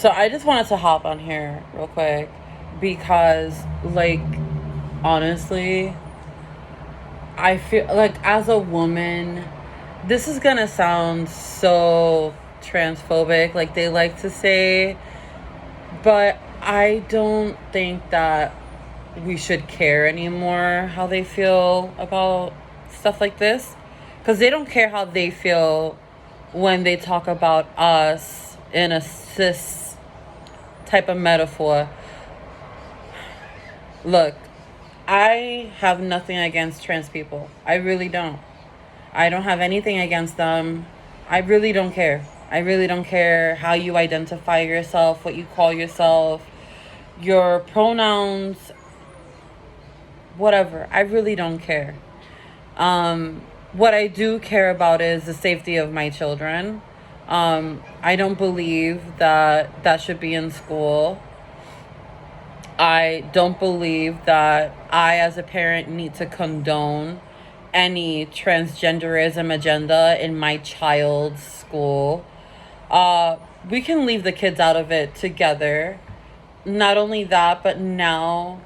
So I just wanted to hop on here real quick because, like, honestly, I feel like as a woman, this is gonna sound so transphobic, like they like to say, but I don't think that we should care anymore how they feel about stuff like this. Because they don't care how they feel when they talk about us in a cis type of metaphor. Look, I have nothing against trans people. I really don't. I don't have anything against them. I really don't care. I really don't care how you identify yourself, what you call yourself, your pronouns, whatever. I really don't care. What I do care about is the safety of my children. I don't believe that that should be in school. I don't believe that I, as a parent, need to condone any transgenderism agenda in my child's school. We can leave the kids out of it together. Not only that, but now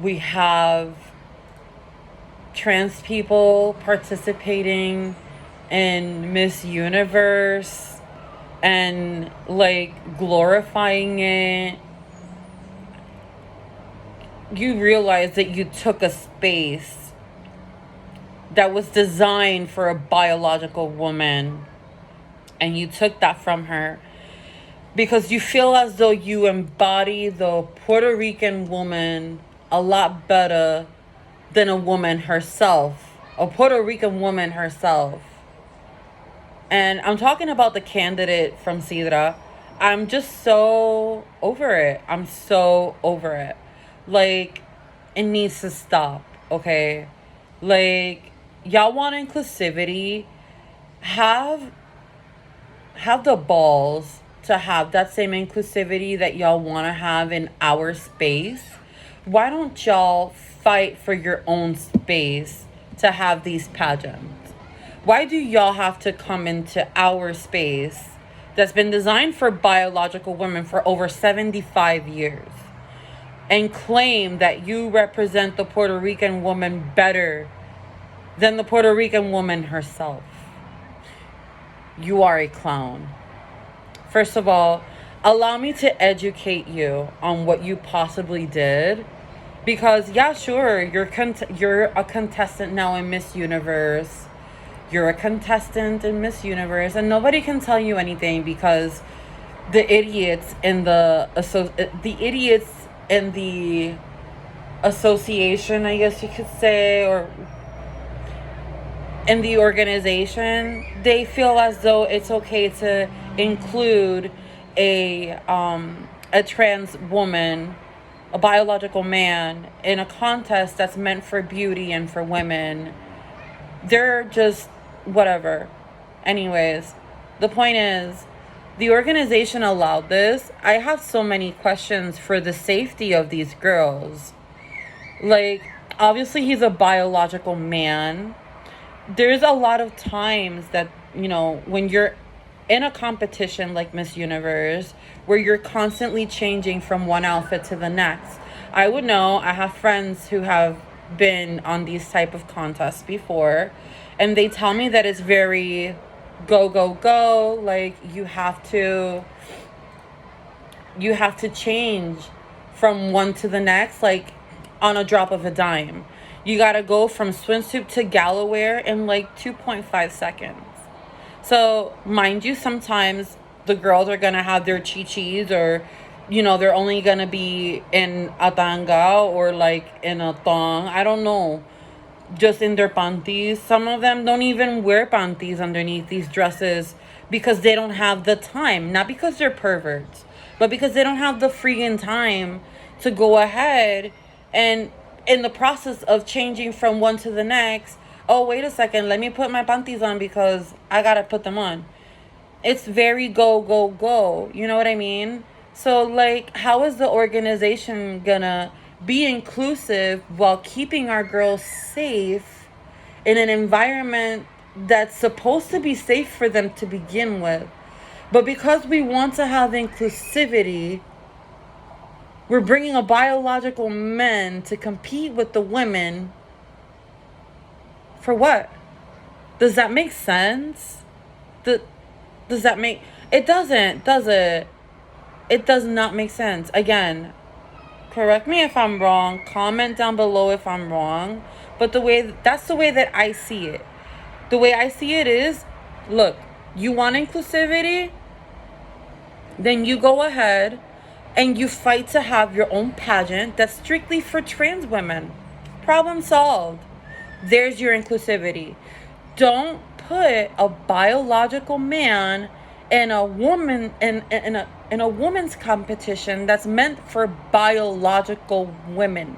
we have trans people participating in Miss Universe and like glorifying it. You realize that you took a space that was designed for a biological woman and you took that from her because you feel as though you embody the Puerto Rican woman a lot better than a woman herself, a Puerto Rican woman herself. And I'm talking about the candidate from Sidra. I'm just so over it. I'm so over it. Like, it needs to stop, okay? Like, y'all want inclusivity? Have the balls to have that same inclusivity that y'all want to have in our space. Why don't y'all fight for your own space to have these pageants? Why do y'all have to come into our space that's been designed for biological women for over 75 years and claim that you represent the Puerto Rican woman better than the Puerto Rican woman herself? You are a clown. First of all, allow me to educate you on what you possibly did. Because, yeah, sure, you're a contestant now in Miss Universe. You're a contestant in Miss Universe. And nobody can tell you anything because the idiots in the association, I guess you could say, or in the organization, they feel as though it's okay to include a trans woman, a biological man, in a contest that's meant for beauty and for women. They're just whatever. Anyways, the point is, the organization allowed this. I have so many questions for the safety of these girls. Like, obviously he's a biological man. There's a lot of times that, when you're in a competition like Miss Universe, where you're constantly changing from one outfit to the next. I would know. I have friends who have been on these type of contests before, and they tell me that it's very go, go, go. Like, you have to change from one to the next, like on a drop of a dime. You gotta go from swimsuit to gala wear in like 2.5 seconds. So, mind you, sometimes the girls are gonna have their chi-chis, or, they're only gonna be in a tanga or like in a thong. I don't know. Just in their panties. Some of them don't even wear panties underneath these dresses because they don't have the time. Not because they're perverts, but because they don't have the freaking time to go ahead and, in the process of changing from one to the next, oh, wait a second, let me put my panties on because I gotta put them on. It's very go, go, go. You know what I mean? So, like, how is the organization gonna be inclusive while keeping our girls safe in an environment that's supposed to be safe for them to begin with? But because we want to have inclusivity, we're bringing a biological men to compete with the women. For what? Does that make sense? Does that make... It doesn't, does it? It does not make sense. Again, correct me if I'm wrong. Comment down below if I'm wrong. But that's the way that I see it. The way I see it is, look, you want inclusivity? Then you go ahead and you fight to have your own pageant that's strictly for trans women. Problem solved. There's your inclusivity. Don't put a biological man in a woman in a woman's competition that's meant for biological women.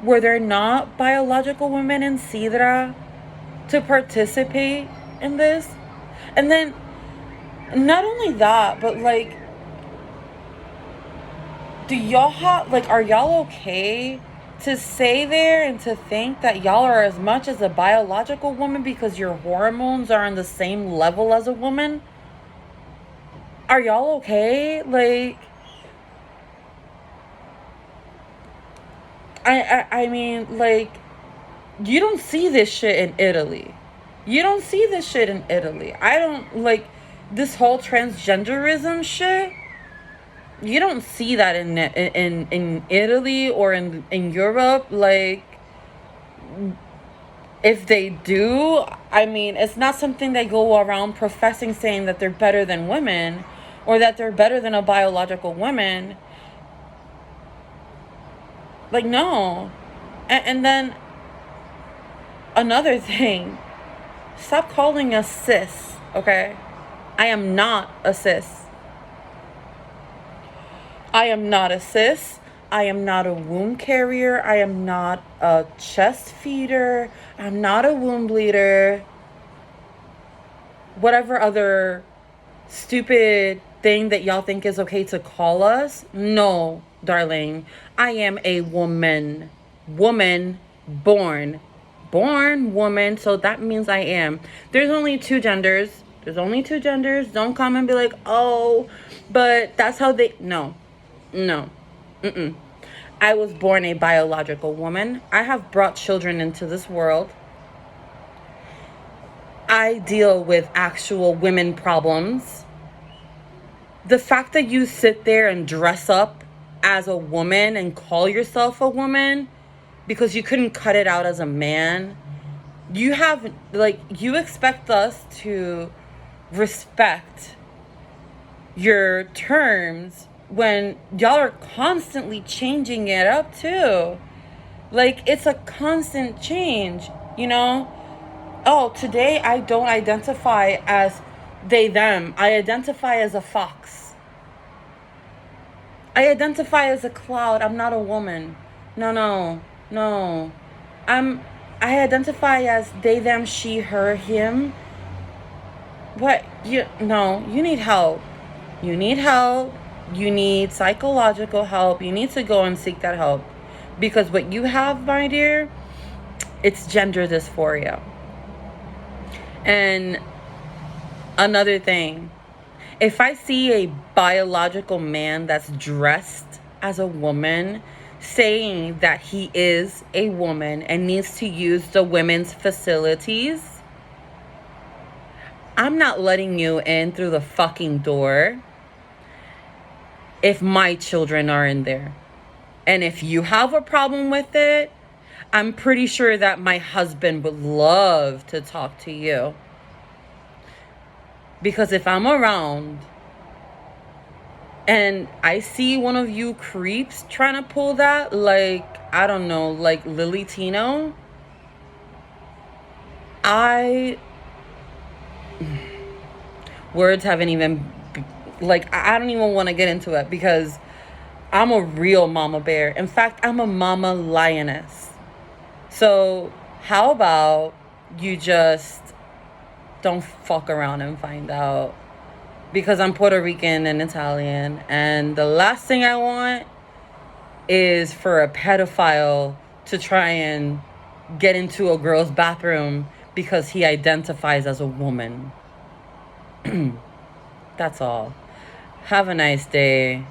Were there not biological women in Sidra to participate in this? And then not only that, but like, do y'all have, like, are y'all okay to stay there and to think that y'all are as much as a biological woman because your hormones are on the same level as a woman? Are y'all okay? Like, I mean, like, you don't see this shit in Italy. You don't see this shit in Italy. I don't, like, this whole transgenderism shit. You don't see that in Italy or in Europe. Like, if they do, I mean, it's not something they go around professing saying that they're better than women or that they're better than a biological woman. Like, no. And then another thing, stop calling us cis, okay? I am not a cis. I am not a cis. I am not a womb carrier. I am not a chest feeder. I'm not a womb bleeder. Whatever other stupid thing that y'all think is okay to call us. No, darling. I am a woman. Woman born. Born woman. So that means I am. There's only two genders. There's only two genders. Don't come and be like, oh, but that's how they... No. No. Mm-mm. I was born a biological woman. I have brought children into this world. I deal with actual women problems. The fact that you sit there and dress up as a woman and call yourself a woman because you couldn't cut it out as a man, you have, like, you expect us to respect your terms when y'all are constantly changing it up too. Like, it's a constant change, you know? Oh, today I don't identify as they, them. I identify as a fox. I identify as a cloud. I'm not a woman. No. I identify as they, them, she, her, him. What? You need help. You need help. You need psychological help. You need to go and seek that help. Because what you have, my dear, it's gender dysphoria. And another thing, if I see a biological man that's dressed as a woman saying that he is a woman and needs to use the women's facilities, I'm not letting you in through the fucking door if my children are in there. And if you have a problem with it, I'm pretty sure that my husband would love to talk to you. Because if I'm around and I see one of you creeps trying to pull that, like, I don't know, like Lily Tino, words haven't even, like, I don't even want to get into it because I'm a real mama bear. In fact, I'm a mama lioness. So how about you just don't fuck around and find out? Because I'm Puerto Rican and Italian, and the last thing I want is for a pedophile to try and get into a girl's bathroom because he identifies as a woman. That's all. Have a nice day.